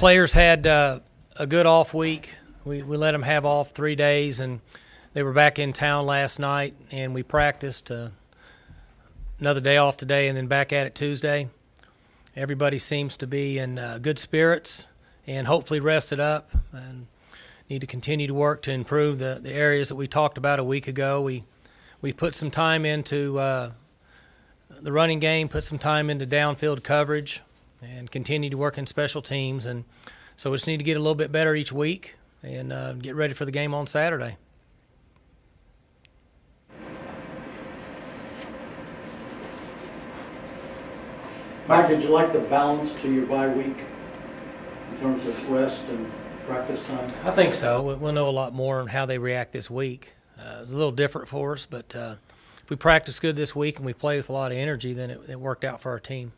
players had a good off week. We let them have off 3 days, and they were back in town last night, and we practiced another day off today and then back at it Tuesday. Everybody seems to be in good spirits and hopefully rested up, and need to continue to work to improve the areas that we talked about a week ago. We put some time into the running game, put some time into downfield coverage, and continue to work in special teams. And so we just need to get a little bit better each week and get ready for the game on Saturday. Mike, did you like the balance to your bye week in terms of rest and practice time? I think so. We'll know a lot more on how they react this week. It's a little different for us, but if we practice good this week and we play with a lot of energy, then it worked out for our team.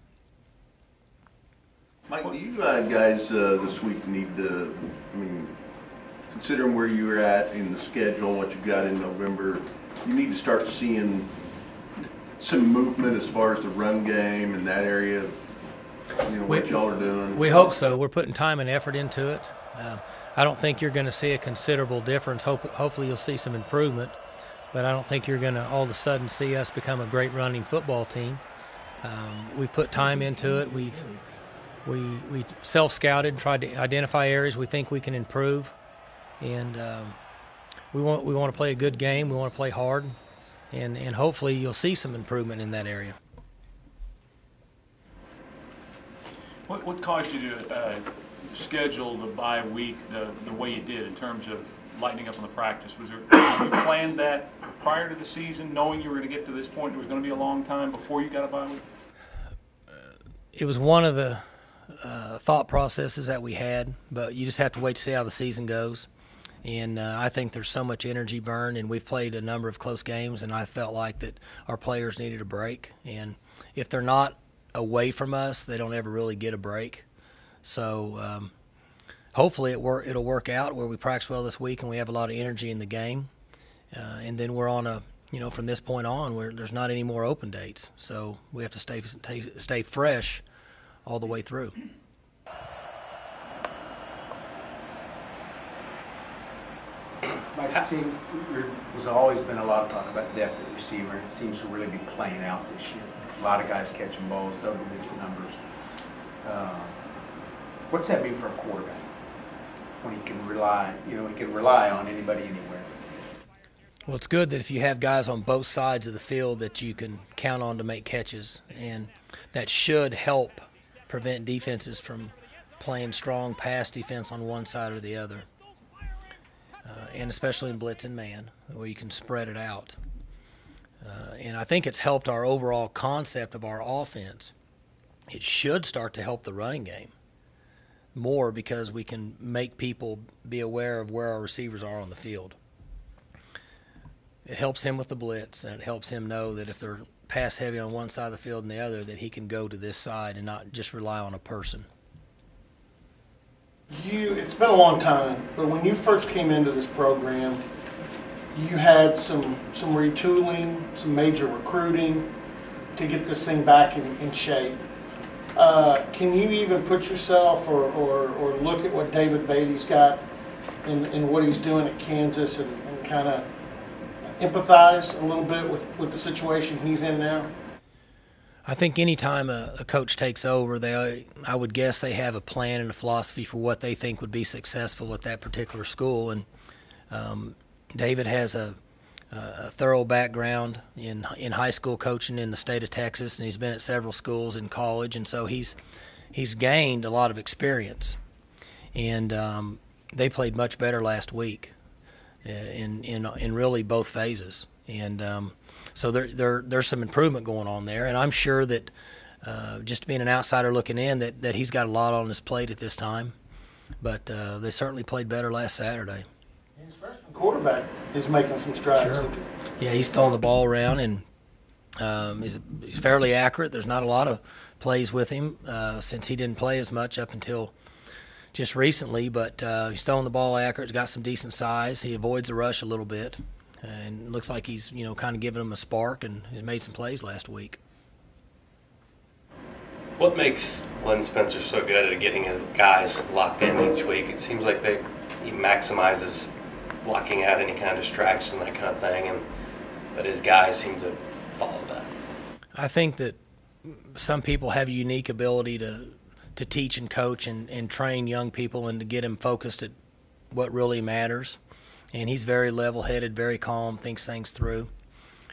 Mike, do you guys this week need to, considering where you're at in the schedule and what you've got in November, you need to start seeing some movement as far as the run game in that area, what y'all are doing? We hope so. We're putting time and effort into it. I don't think you're going to see a considerable difference. Hopefully you'll see some improvement, but I don't think you're going to all of a sudden see us become a great running football team. We've put time into it. We self-scouted and tried to identify areas we think we can improve, and we want to play a good game. We want to play hard, and hopefully you'll see some improvement in that area. What caused you to schedule the bye week the way you did in terms of lightening up on the practice? Did you plan that prior to the season, knowing you were going to get to this point, it was going to be a long time before you got a bye week? It was one of the thought processes that we had, but you just have to wait to see how the season goes. And I think there's so much energy burned, and we've played a number of close games, and I felt like that our players needed a break. And if they're not away from us, they don't ever really get a break. So hopefully it'll work out where we practice well this week and we have a lot of energy in the game. And then we're on from this point on, where there's not any more open dates. So we have to stay fresh all the way through. Mike, it seems there's always been a lot of talk about depth at receiver. It seems to really be playing out this year. A lot of guys catching balls, double-digit numbers. What's that mean for a quarterback when he can rely on anybody anywhere? Well, it's good that if you have guys on both sides of the field that you can count on to make catches, and that should help prevent defenses from playing strong pass defense on one side or the other, and especially in blitz and man, where you can spread it out. And I think it's helped our overall concept of our offense. It should start to help the running game more because we can make people be aware of where our receivers are on the field. It helps him with the blitz, and it helps him know that if they're pass heavy on one side of the field and the other, that he can go to this side and not just rely on a person. It's been a long time, but when you first came into this program, you had some retooling, some major recruiting to get this thing back in shape. Can you even put yourself or look at what David Beatty's got in what he's doing at Kansas and kind of empathize a little bit with the situation he's in now? I think any time a coach takes over, I would guess they have a plan and a philosophy for what they think would be successful at that particular school. And David has a thorough background in high school coaching in the state of Texas, and he's been at several schools in college, and so he's gained a lot of experience. And they played much better last week in really both phases. And so there's some improvement going on there, and I'm sure that just being an outsider looking in, that he's got a lot on his plate at this time. But they certainly played better last Saturday. His freshman quarterback is making some strides. Sure. Yeah, he's throwing the ball around, and he's fairly accurate. There's not a lot of plays with him since he didn't play as much up until just recently, but he's throwing the ball accurate. He's got some decent size. He avoids the rush a little bit, and looks like he's kind of giving him a spark, and he made some plays last week. What makes Glenn Spencer so good at getting his guys locked in each week? It seems like he maximizes blocking out any kind of distraction, that kind of thing, but his guys seem to follow that. I think that some people have a unique ability to teach and coach and train young people and to get them focused at what really matters. And he's very level-headed, very calm, thinks things through.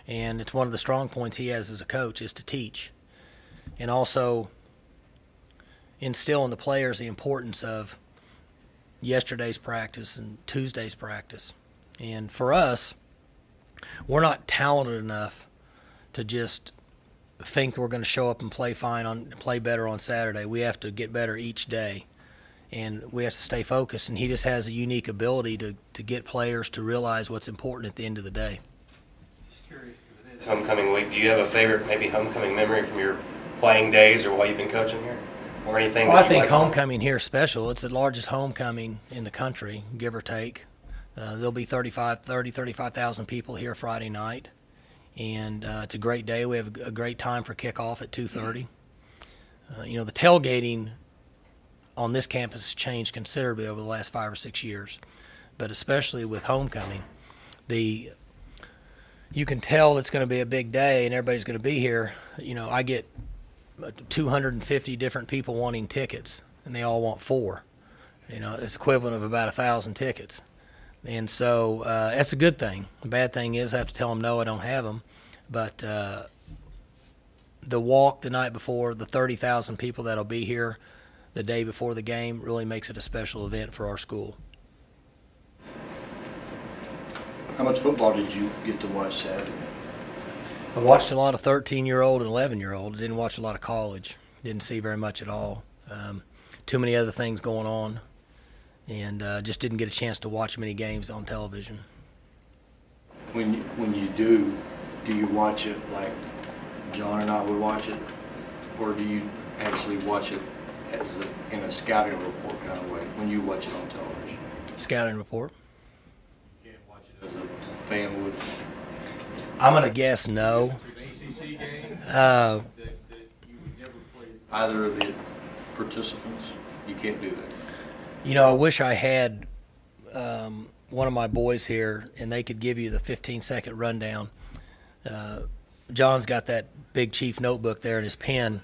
And it's one of the strong points he has as a coach is to teach. And also instill in the players the importance of yesterday's practice and Tuesday's practice. And for us, we're not talented enough to just think we're going to show up and play play better on Saturday. We have to get better each day, and we have to stay focused. And he just has a unique ability to get players to realize what's important at the end of the day. Just curious, because it is homecoming week. Do you have a favorite, maybe homecoming memory from your playing days or while you've been coaching here, or anything? Well, I think homecoming here is special. It's the largest homecoming in the country, give or take. There'll be 35,000 people here Friday night. And it's a great day. We have a great time for kickoff at 2:30. The tailgating on this campus has changed considerably over the last 5 or 6 years, but especially with homecoming, you can tell it's going to be a big day and everybody's going to be here. I get 250 different people wanting tickets, and they all want 4. It's equivalent of about 1,000 tickets. And so that's a good thing. The bad thing is I have to tell them, no, I don't have them. But the walk the night before, the 30,000 people that'll be here the day before the game really makes it a special event for our school. How much football did you get to watch Saturday? I watched a lot of 13-year-old and 11-year-old. I didn't watch a lot of college. Didn't see very much at all. Too many other things going on. And just didn't get a chance to watch many games on television. When you do you watch it like John and I would watch it, or do you actually watch it in a scouting report kind of way when you watch it on television? Scouting report. You can't watch it as a fan would. I'm going to guess no. It's an ACC game that you would never play either of the participants. You can't do that. I wish I had one of my boys here, and they could give you the 15-second rundown. John's got that big chief notebook there in his pen,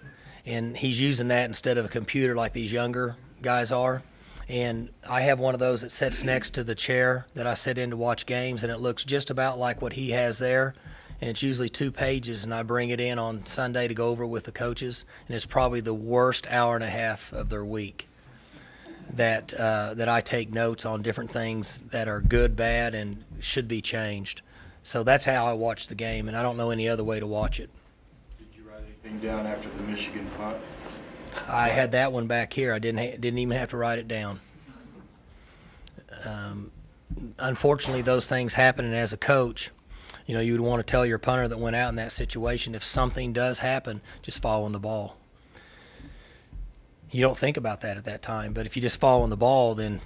and he's using that instead of a computer like these younger guys are. And I have one of those that sits next to the chair that I sit in to watch games, and it looks just about like what he has there. And it's usually 2 pages, and I bring it in on Sunday to go over with the coaches, and it's probably the worst hour and a half of their week. That I take notes on different things that are good, bad, and should be changed. So that's how I watch the game, and I don't know any other way to watch it. Did you write anything down after the Michigan punt? I had that one back here. I didn't even have to write it down. Unfortunately, those things happen, and as a coach, you would want to tell your punter that went out in that situation, if something does happen, just fall on the ball. You don't think about that at that time, but if you just fall on the ball, then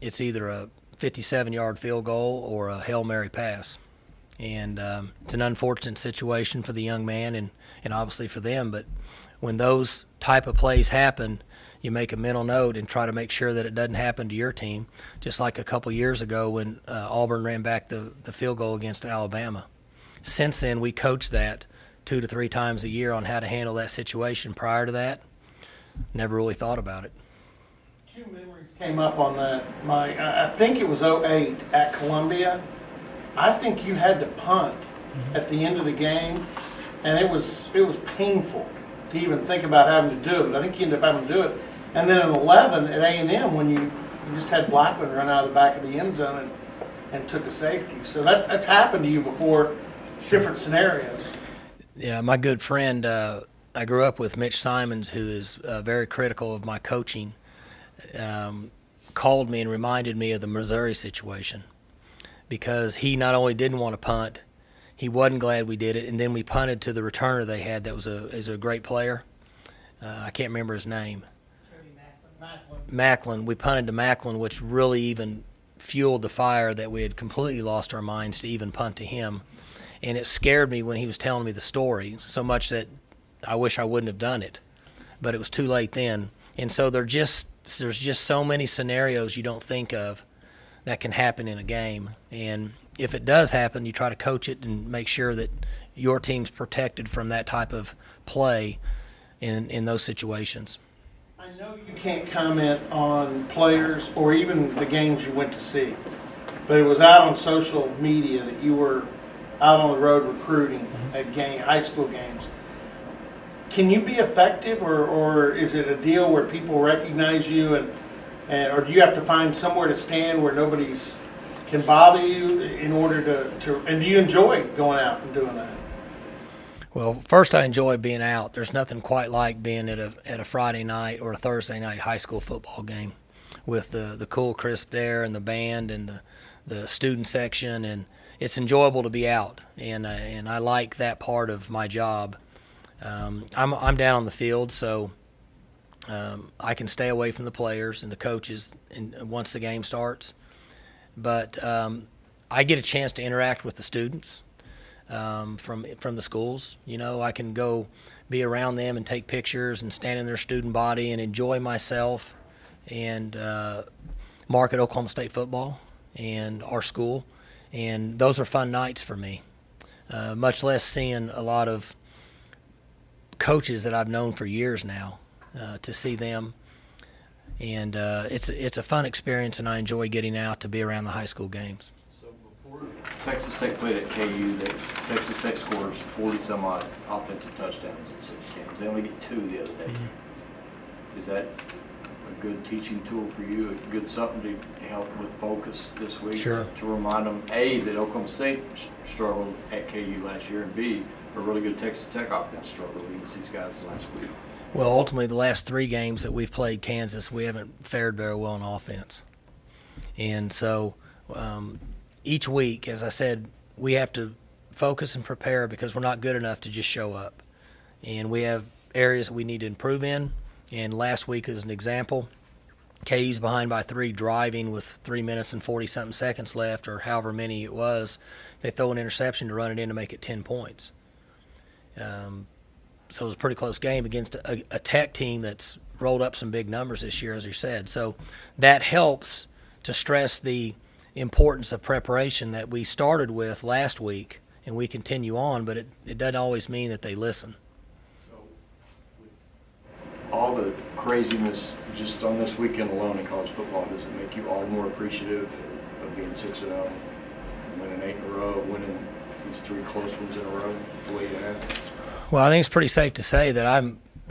it's either a 57-yard field goal or a Hail Mary pass. And it's an unfortunate situation for the young man and obviously for them, but when those type of plays happen, you make a mental note and try to make sure that it doesn't happen to your team, just like a couple years ago when Auburn ran back the field goal against Alabama. Since then, we coach that 2 to 3 times a year on how to handle that situation. Prior to that, never really thought about it. 2 memories came up on that, Mike. I think it was 2008 at Columbia. I think you had to punt at the end of the game, and it was painful to even think about having to do it, but I think you ended up having to do it. And then in 2011 at A&M, when you just had Blackman run out of the back of the end zone and took a safety. So that's happened to you before, different scenarios. Yeah, my good friend, I grew up with Mitch Simons, who is very critical of my coaching, called me and reminded me of the Missouri situation, because he not only didn't want to punt, he wasn't glad we did it, and then we punted to the returner they had that was a great player. I can't remember his name. Macklin. We punted to Macklin, which really even fueled the fire that we had completely lost our minds to even punt to him. And it scared me when he was telling me the story, so much that I wish I wouldn't have done it. but it was too late then. And so there's just so many scenarios you don't think of that can happen in a game. And if it does happen, you try to coach it and make sure that your team's protected from that type of play in those situations. I know you can't comment on players or even the games you went to see, but it was out on social media that you were out on the road recruiting at high school games. Can you be effective, or is it a deal where people recognize you, or do you have to find somewhere to stand where nobody's can bother you in order to and do you enjoy going out and doing that? Well, first, I enjoy being out. There's nothing quite like being at a Friday night or a Thursday night high school football game with the cool, crisp air and the band and the student section, and it's enjoyable to be out, and I like that part of my job. I'm down on the field, so I can stay away from the players and the coaches once the game starts. But I get a chance to interact with the students from the schools. You know, I can go be around them and take pictures and stand in their student body and enjoy myself and market Oklahoma State football and our school. And those are fun nights for me, much less seeing a lot of coaches that I've known for years now, to see them. And it's a fun experience, and I enjoy getting out to be around the high school games. So before Texas Tech played at KU, Texas Tech scores 40-some-odd offensive touchdowns in 6 games. They only get 2 the other day. Mm-hmm. Is that a good teaching tool for you, a good something to help with focus this week? Sure. To remind them, A, that Oklahoma State struggled at KU last year, and B, a really good Texas Tech offense struggled against these guys last week. Well, ultimately, the last 3 games that we've played Kansas, we haven't fared very well on offense. And so each week, as I said, we have to focus and prepare because we're not good enough to just show up. And we have areas that we need to improve in. And last week, as an example, KU's behind by 3 driving with 3 minutes and 40-something seconds left, or however many it was. They throw an interception to run it in to make it 10 points. So it was a pretty close game against a Tech team that's rolled up some big numbers this year, as you said. So that helps to stress the importance of preparation that we started with last week, and we continue on, but it doesn't always mean that they listen. So all the craziness just on this weekend alone in college football, does it make you all more appreciative of being 6-0, winning 8 in a row, winning these 3 close ones in a row the way you have? Well, I think it's pretty safe to say that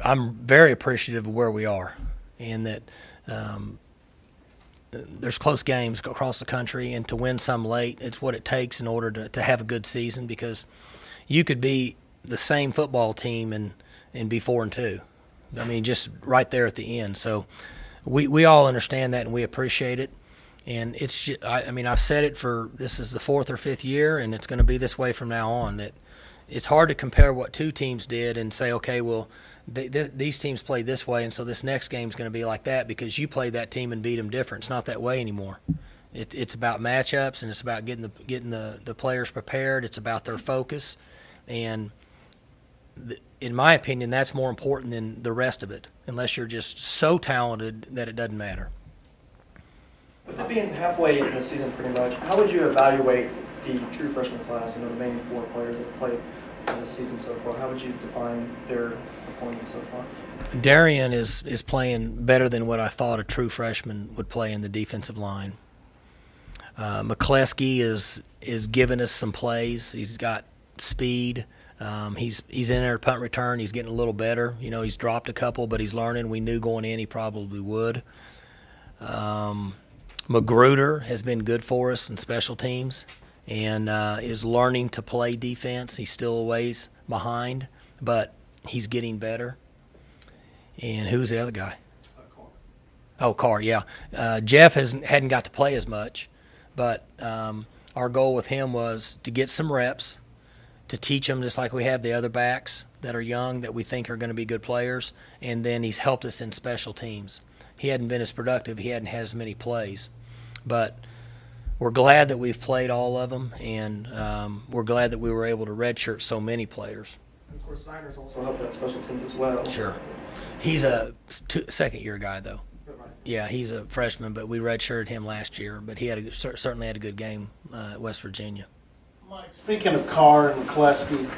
I'm very appreciative of where we are, and that there's close games across the country, and to win some late, it's what it takes in order to have a good season, because you could be the same football team and be 4-2. I mean, just right there at the end. So we all understand that, and we appreciate it. And it's just, I mean, I've said it this is the 4th or 5th year, and it's going to be this way from now on, that it's hard to compare what 2 teams did and say, okay, well, these teams played this way, and so this next game is going to be like that because you played that team and beat them different. It's not that way anymore. It's about matchups, and it's about getting the players prepared. It's about their focus, and in my opinion, that's more important than the rest of it, unless you're just so talented that it doesn't matter. With it being halfway in the season pretty much, how would you evaluate the true freshman class, the remaining 4 players that played this season so far? How would you define their performance so far? Darian is playing better than what I thought a true freshman would play in the defensive line. McCleskey is giving us some plays. He's got speed. He's in there at punt return. He's getting a little better. You know, he's dropped a couple, but he's learning. We knew going in he probably would. Magruder has been good for us in special teams and is learning to play defense. He's still a ways behind, but he's getting better. And who's the other guy? Carr. Oh, Carr, yeah. Jeff hadn't got to play as much, but our goal with him was to get some reps, to teach him just like we have the other backs that are young that we think are going to be good players, and then he's helped us in special teams. He hadn't been as productive. He hadn't had as many plays. But we're glad that we've played all of them, and we're glad that we were able to redshirt so many players. Of course, Signers also helped that special teams as well. Sure. He's a second-year guy, though. Right. Yeah, he's a freshman, but we redshirted him last year. But he certainly had a good game at West Virginia. Mike, speaking of Carr and McCleskey,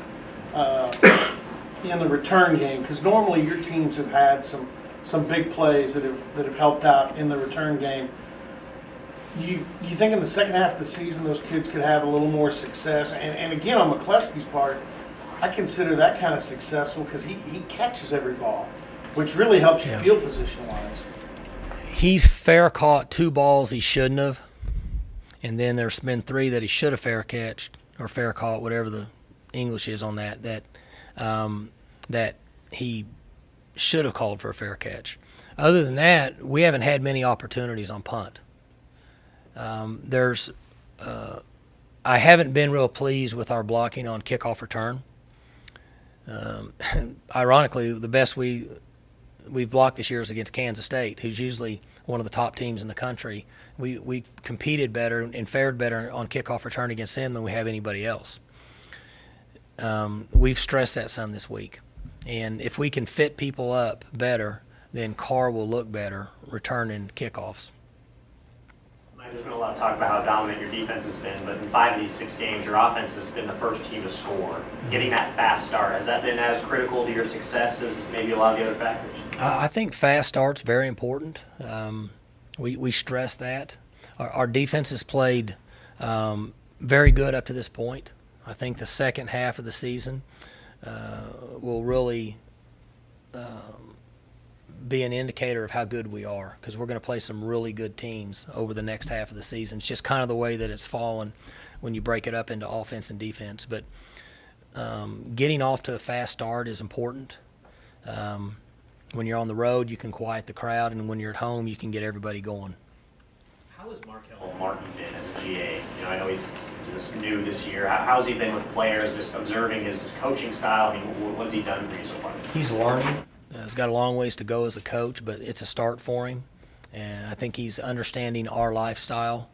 in the return game, because normally your teams have had some big plays that have helped out in the return game. You think in the second half of the season those kids could have a little more success? And again, on McCleskey's part, I consider that kind of successful because he catches every ball, which really helps you field position-wise. He's fair caught 2 balls he shouldn't have, and then there's been 3 that he should have fair catched or fair caught, whatever the English is on that he should have called for a fair catch. Other than that, we haven't had many opportunities on punt. I haven't been real pleased with our blocking on kickoff return. Ironically, the best we've blocked this year is against Kansas State, who's usually one of the top teams in the country. We competed better and fared better on kickoff return against them than we have anybody else. We've stressed that some this week. And if we can fit people up better, then Carr will look better returning kickoffs. There's been a lot of talk about how dominant your defense has been, but in 5 of these 6 games, your offense has been the first team to score. Getting that fast start, has that been as critical to your success as maybe a lot of the other factors? I think fast start's very important. We stress that. Our defense has played very good up to this point. I think the second half of the season will really be an indicator of how good we are, because we're going to play some really good teams over the next half of the season. It's just kind of the way that it's fallen when you break it up into offense and defense. But getting off to a fast start is important. When you're on the road, you can quiet the crowd, and when you're at home, you can get everybody going. How has Markel Martin been as a GA? I know he's just new this year. How's he been with players, just observing his coaching style? What's he done for you so far? He's learning. He's got a long ways to go as a coach, but it's a start for him. And I think he's understanding our lifestyle.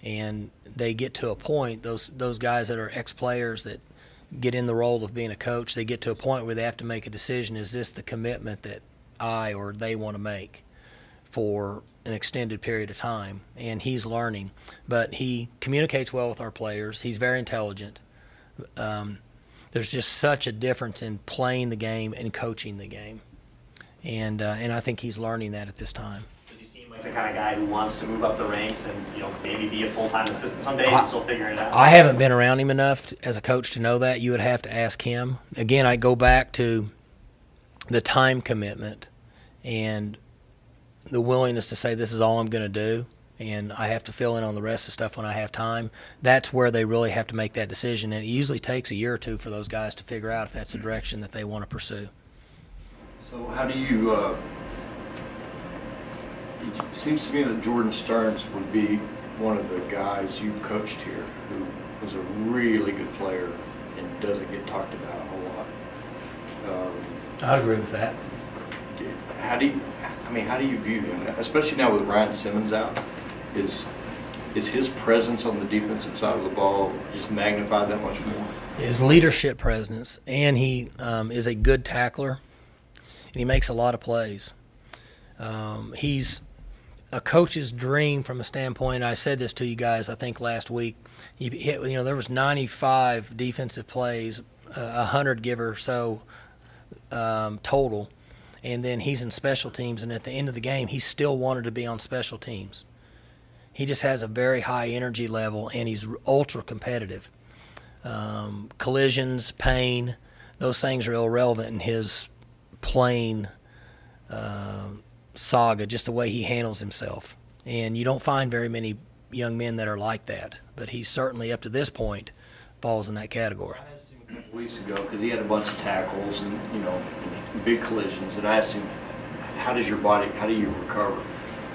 And they get to a point, those guys that are ex-players that get in the role of being a coach, they get to a point where they have to make a decision. Is this the commitment that I or they want to make for an extended period of time? And he's learning. But he communicates well with our players. He's very intelligent. There's just such a difference in playing the game and coaching the game. And I think he's learning that at this time. Does he seem like the kind of guy who wants to move up the ranks and maybe be a full-time assistant some days and still figuring it out? I haven't been around him enough as a coach to know that. You would have to ask him. Again, I go back to the time commitment and the willingness to say this is all I'm going to do, and I have to fill in on the rest of the stuff when I have time. That's where they really have to make that decision, and it usually takes a year or two for those guys to figure out if that's the direction that they want to pursue. So how do you, it seems to me that Jordan Stearns would be one of the guys you've coached here who was a really good player and doesn't get talked about a whole lot. I'd agree with that. How do you view him, especially now with Ryan Simmons out? Is his presence on the defensive side of the ball just magnified that much more? His leadership presence, and he is a good tackler, and he makes a lot of plays. He's a coach's dream from a standpoint. I said this to you guys, I think, last week. There was 95 defensive plays, 100 give or so total, and then he's in special teams, and at the end of the game, he still wanted to be on special teams. He just has a very high energy level, and he's ultra competitive. Collisions, pain, those things are irrelevant in his playing saga, just the way he handles himself. And you don't find very many young men that are like that, but he certainly, up to this point, falls in that category. I asked him a couple weeks ago because he had a bunch of tackles and big collisions, and I asked him, how do you recover?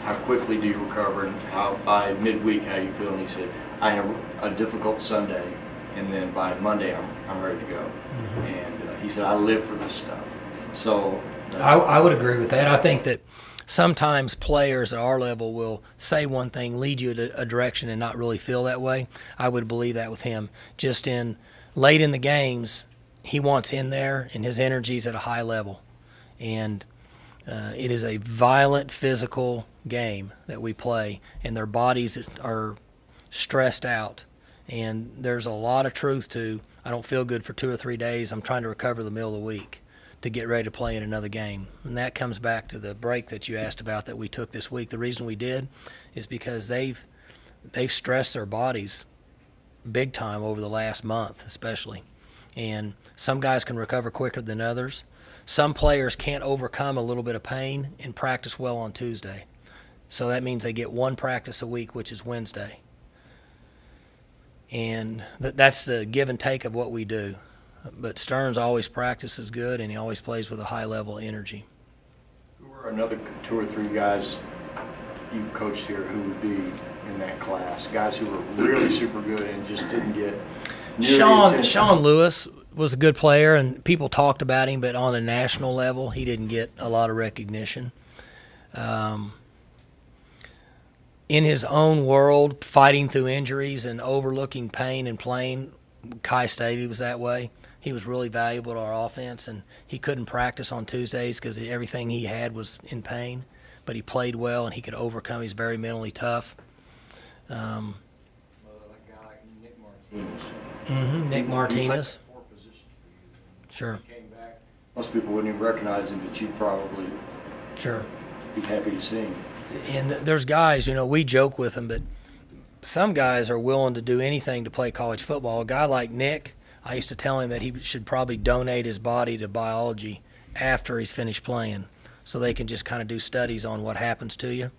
How quickly do you recover, and how by midweek how you feel? And he said, I have a difficult Sunday, and then by Monday I'm ready to go. Mm-hmm. And he said, I live for this stuff. So I would agree with that. I think that sometimes players at our level will say one thing, lead you to a direction, and not really feel that way. I would believe that with him. Just late in the games, he wants in there, and his energy's at a high level. And it is a violent physical game that we play, and their bodies are stressed out. And there's a lot of truth to, I don't feel good for 2 or 3 days, I'm trying to recover the middle of the week to get ready to play in another game. And that comes back to the break that you asked about that we took this week. The reason we did is because they've stressed their bodies big time over the last month especially. And some guys can recover quicker than others. Some players can't overcome a little bit of pain and practice well on Tuesday. So that means they get 1 practice a week, which is Wednesday. And that's the give and take of what we do. But Stearns always practices good, and he always plays with a high level of energy. Who are another 2 or 3 guys you've coached here who would be in that class? Guys who were really super good and just didn't get Sean Lewis was a good player, and people talked about him, but on a national level, he didn't get a lot of recognition. In his own world, fighting through injuries and overlooking pain and playing, Kai Staley was that way. He was really valuable to our offense, and he couldn't practice on Tuesdays because everything he had was in pain, but he played well and he could overcome. He's very mentally tough. Nick Martinez. Sure. Most people wouldn't even recognize him, but you'd probably be happy to see him. And there's guys, we joke with them, but some guys are willing to do anything to play college football. A guy like Nick, I used to tell him that he should probably donate his body to biology after he's finished playing so they can just kind of do studies on what happens to you.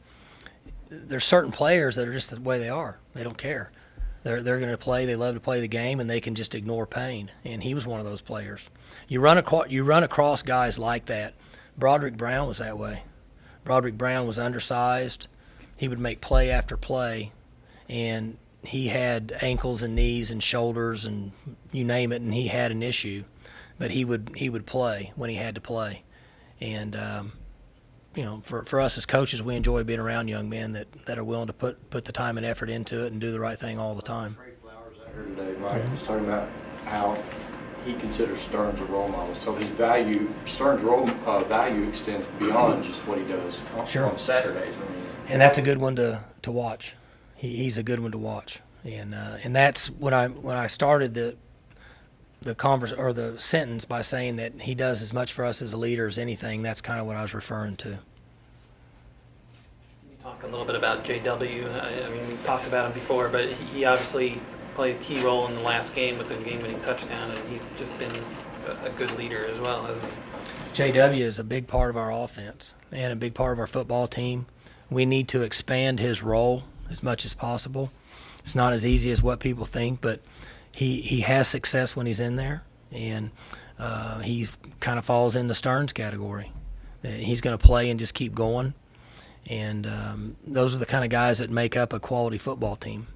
There's certain players that are just the way they are. They don't care. They're going to play. They love to play the game, and they can just ignore pain. And he was one of those players. You run across guys like that. Broderick Brown was that way. Broderick Brown was undersized. He would make play after play, and he had ankles and knees and shoulders and you name it, and he had an issue. But he would play when he had to play. And for us as coaches, we enjoy being around young men that are willing to put the time and effort into it and do the right thing all the time. I heard today, Mike was talking about how he considers Stearns a role model. So his Stearns' value extends beyond just what he does on Saturdays. And that's a good one to watch. He's a good one to watch. And that's when I started the converse or the sentence by saying that he does as much for us as a leader as anything. That's kind of what I was referring to. You talked a little bit about JW. I mean, we talked about him before, but he obviously played a key role in the last game with the game-winning touchdown, and he's just been a good leader as well, hasn't he? JW is a big part of our offense and a big part of our football team. We need to expand his role as much as possible. It's not as easy as what people think, but he has success when he's in there, and he kind of falls in the Stearns category. He's going to play and just keep going, and those are the kind of guys that make up a quality football team.